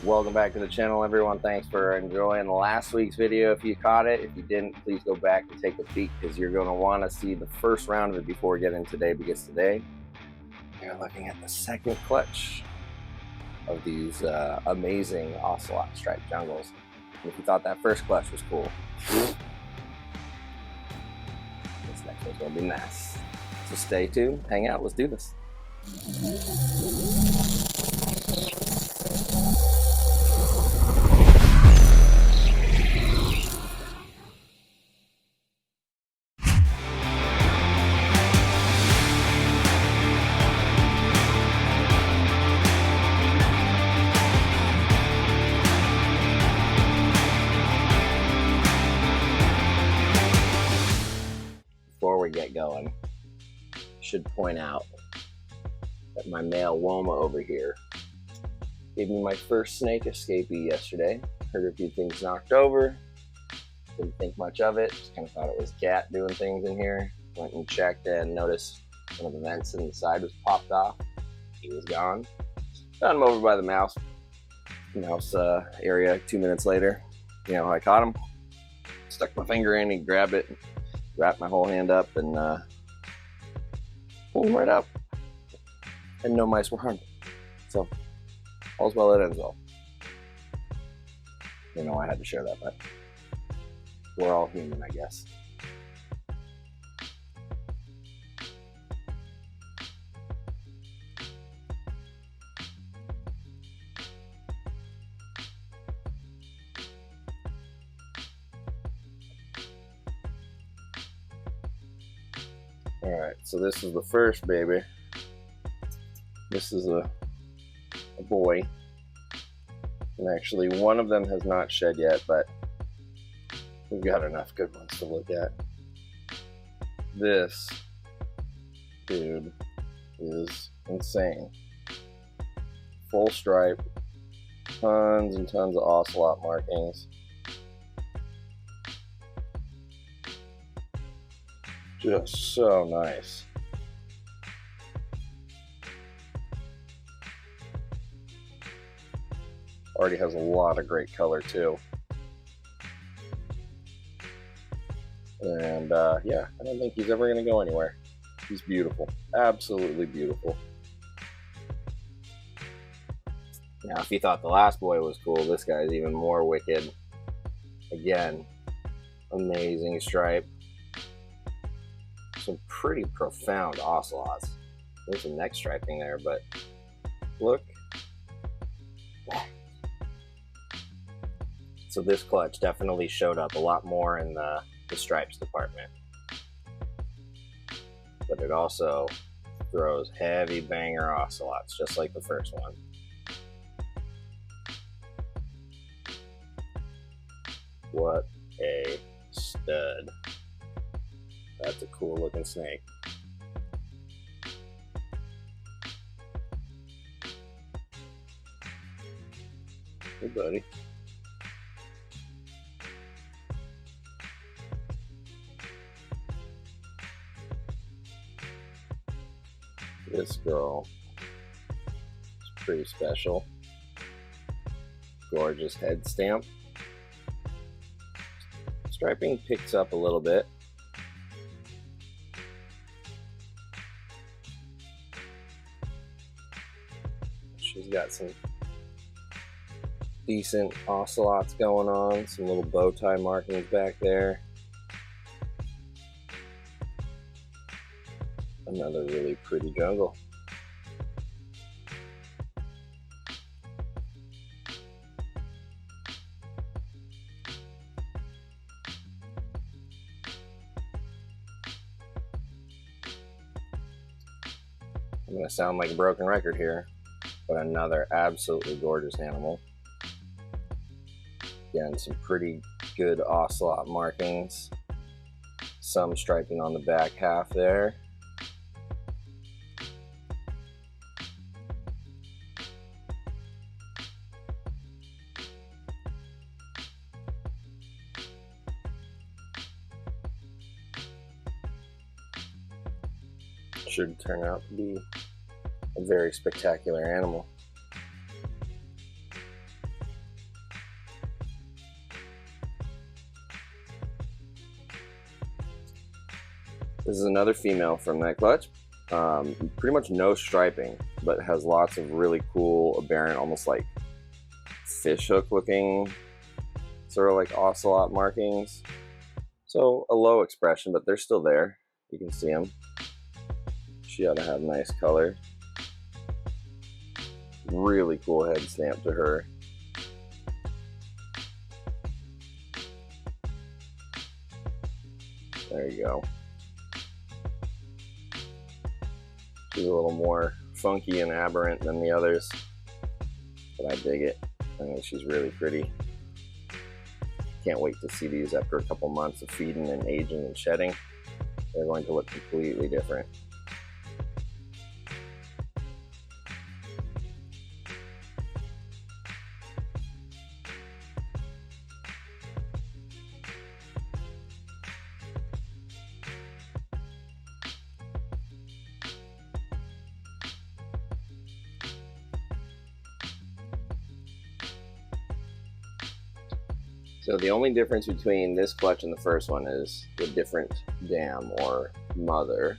Welcome back to the channel, everyone. Thanks for enjoying last week's video. If you caught it, if you didn't, please go back and take a peek, because you're going to want to see the first round of it before we get in today, because today you're looking at the second clutch of these amazing Ocelot striped jungles. And if you thought that first clutch was cool, this next one's going to be nice. So stay tuned, hang out, let's do this. Before we get going, I should point out that my male Woma over here gave me my first snake escapee yesterday. Heard a few things knocked over, didn't think much of it, just kind of thought it was a cat doing things in here. Went and checked and noticed one of the vents in the side was popped off. He was gone. Found him over by the mouse area 2 minutes later. You know how I caught him? Stuck my finger in, he grabbed it, wrapped my whole hand up, and pulled him right up. And no mice were harmed. So, all's well that ends well. You know, I had to share that, but we're all human, I guess. Alright, so this is the first baby. This is a boy. And actually, one of them has not shed yet, but we've got enough good ones to look at. This dude is insane. Full stripe, tons and tons of ocelot markings. Just so nice. Already has a lot of great color too. And yeah, I don't think he's ever going to go anywhere. He's beautiful. Absolutely beautiful. Now, if you thought the last boy was cool, this guy's even more wicked. Again, amazing stripe. Some pretty profound ocelots. There's some neck striping there, but look. So this clutch definitely showed up a lot more in the stripes department. But it also throws heavy banger ocelots, just like the first one. What a stud. That's a cool looking snake. Hey, buddy. This girl is pretty special. Gorgeous head stamp. Striping picks up a little bit. She's got some decent ocelots going on, some little bow tie markings back there. Another really pretty jungle. I'm going to sound like a broken record here, but another absolutely gorgeous animal. Again, some pretty good ocelot markings. Some striping on the back half there. Should turn out to be a very spectacular animal. This is another female from that clutch. Pretty much no striping, but has lots of really cool, aberrant, almost like fishhook looking, sort of like ocelot markings. So a low expression, but they're still there. You can see them. She ought to have nice color. Really cool head stamp to her. There you go. She's a little more funky and aberrant than the others, but I dig it. I think she's really pretty. Can't wait to see these after a couple months of feeding and aging and shedding. They're going to look completely different. So the only difference between this clutch and the first one is the different dam or mother.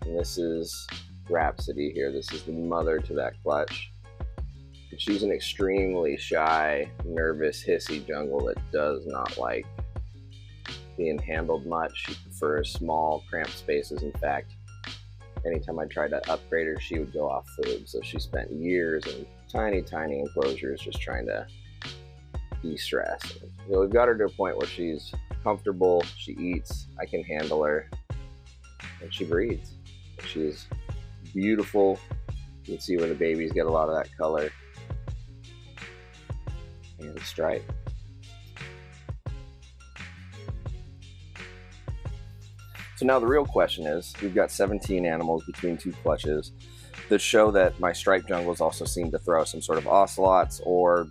And this is Rhapsody here. This is the mother to that clutch. And she's an extremely shy, nervous, hissy jungle that does not like being handled much. She prefers small, cramped spaces. In fact, anytime I tried to upgrade her, she would go off food. So she spent years in tiny, tiny enclosures just trying to de-stress. So we've got her to a point where she's comfortable, she eats, I can handle her, and she breeds. She's beautiful. You can see where the babies get a lot of that color and stripe. So now the real question is, we've got 17 animals between two clutches that show that my striped jungles also seem to throw some sort of ocelots or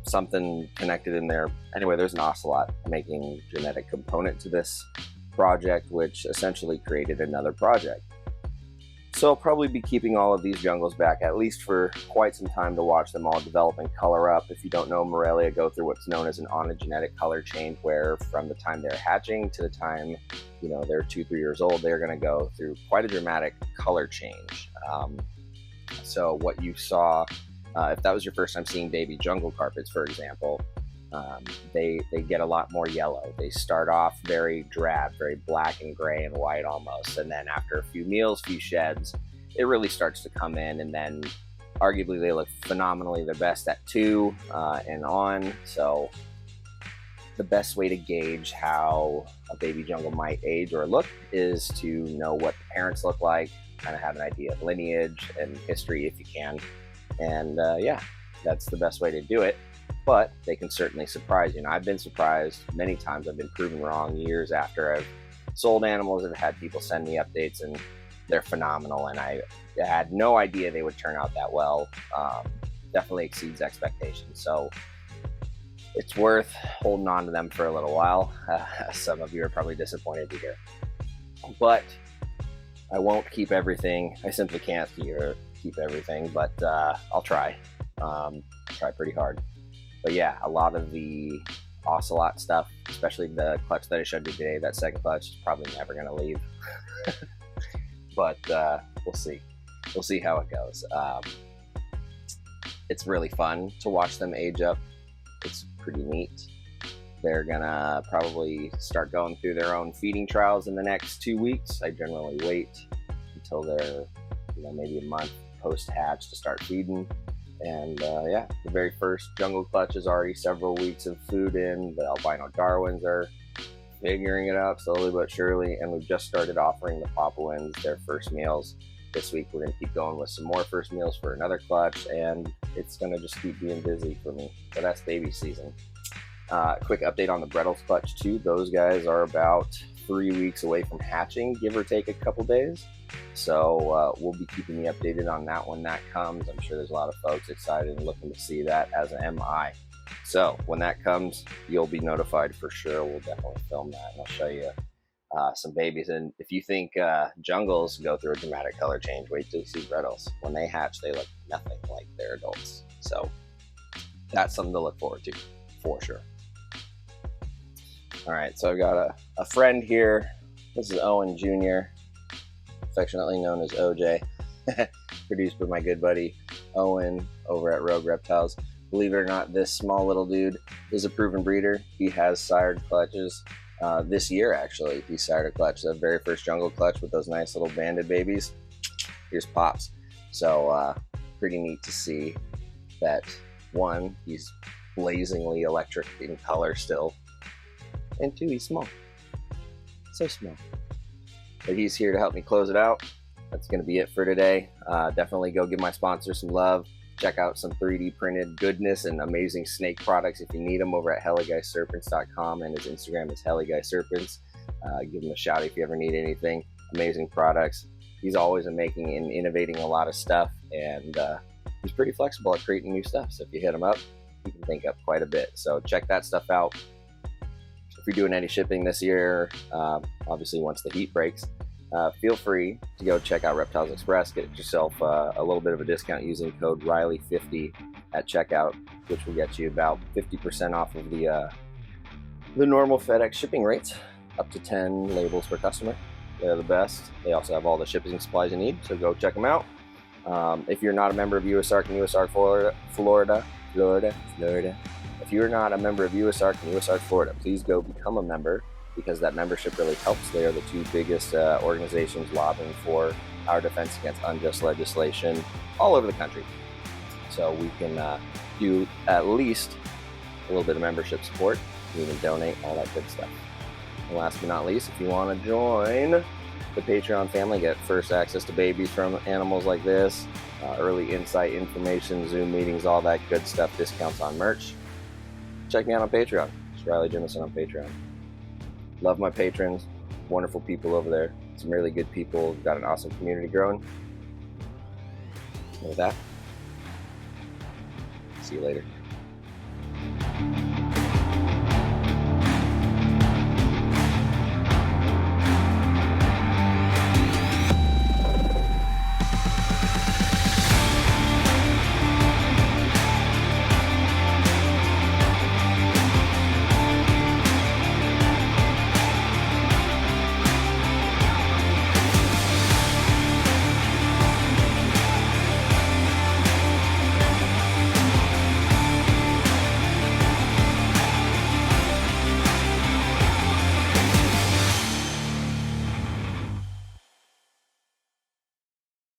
something connected in there. Anyway, there's an ocelot making genetic component to this project, which essentially created another project. So I'll probably be keeping all of these jungles back at least for quite some time to watch them all develop and color up. If you don't know, Morelia go through what's known as an onogenetic color change, where from the time they're hatching to the time they're 2-3 years old, they're going to go through quite a dramatic color change. So what you saw, if that was your first time seeing baby jungle carpets, for example, they get a lot more yellow. They start off very drab, very black and gray and white almost, and then after a few meals, few sheds, it really starts to come in, and then arguably they look phenomenally their best at 2 and on. So the best way to gauge how a baby jungle might age or look is to know what the parents look like, kind of have an idea of lineage and history if you can. And yeah, that's the best way to do it. But they can certainly surprise you. And I've been surprised many times. I've been proven wrong years after I've sold animals. I've had people send me updates and they're phenomenal. And I had no idea they would turn out that well. Definitely exceeds expectations. So it's worth holding on to them for a little while. Some of you are probably disappointed to hear. But I won't keep everything. I simply can't keep everything, but I'll try. Try pretty hard. But yeah, a lot of the ocelot stuff, especially the clutch that I showed you today, that second clutch, is probably never going to leave. But we'll see. We'll see how it goes. It's really fun to watch them age up. It's pretty neat. They're gonna probably start going through their own feeding trials in the next 2 weeks. I generally wait until they're maybe a month post-hatch to start feeding. And yeah, the very first jungle clutch is already several weeks of food in. The albino Darwins are figuring it out slowly but surely, and we've just started offering the Papuans their first meals. This week we're going to keep going with some more first meals for another clutch, and it's going to just keep being busy for me. So that's baby season. Quick update on the Reptiles clutch too. Those guys are about 3 weeks away from hatching, give or take a couple days. So we'll be keeping you updated on that when that comes. I'm sure there's a lot of folks excited and looking to see that, as am I. So when that comes, you'll be notified for sure. We'll definitely film that, and I'll show you some babies. And if you think jungles go through a dramatic color change, wait till you see Reptiles. When they hatch, they look nothing like their adults. So that's something to look forward to, for sure. All right, so I've got a friend here This is Owen Jr., affectionately known as OJ, produced by my good buddy Owen over at Rogue Reptiles. Believe it or not, this small little dude is a proven breeder. He has sired clutches. This year, actually, he sired a clutch, the very first jungle clutch with those nice little banded babies. Here's Pops. So pretty neat to see that, one, he's blazingly electric in color still, and two, he's small. So small. But he's here to help me close it out. That's going to be it for today. Definitely go give my sponsor some love. Check out some 3D printed goodness and amazing snake products if you need them over at heliguyserpents.com, and his Instagram is heliguyserpents. Give him a shout if you ever need anything. Amazing products. He's always making and innovating a lot of stuff, and he's pretty flexible at creating new stuff. So if you hit him up, you can think up quite a bit. So check that stuff out. If you're doing any shipping this year, obviously once the heat breaks, feel free to go check out Reptiles Express. Get yourself a little bit of a discount using code Riley50 at checkout, which will get you about 50% off of the normal FedEx shipping rates, up to 10 labels per customer. They're the best. They also have all the shipping supplies you need, so go check them out. If you're not a member of USARK and USARK Florida, if you're not a member of USARK and USARK Florida, please go become a member, because that membership really helps. They are the two biggest organizations lobbying for our defense against unjust legislation all over the country. So we can do at least a little bit of membership support. You can donate, all that good stuff. And last but not least, if you want to join the Patreon family, get first access to babies from animals like this, early insight information, Zoom meetings, all that good stuff, discounts on merch, check me out on Patreon. It's Riley Jimison on Patreon. Love my patrons, wonderful people over there, some really good people, got an awesome community growing. And with that, see you later.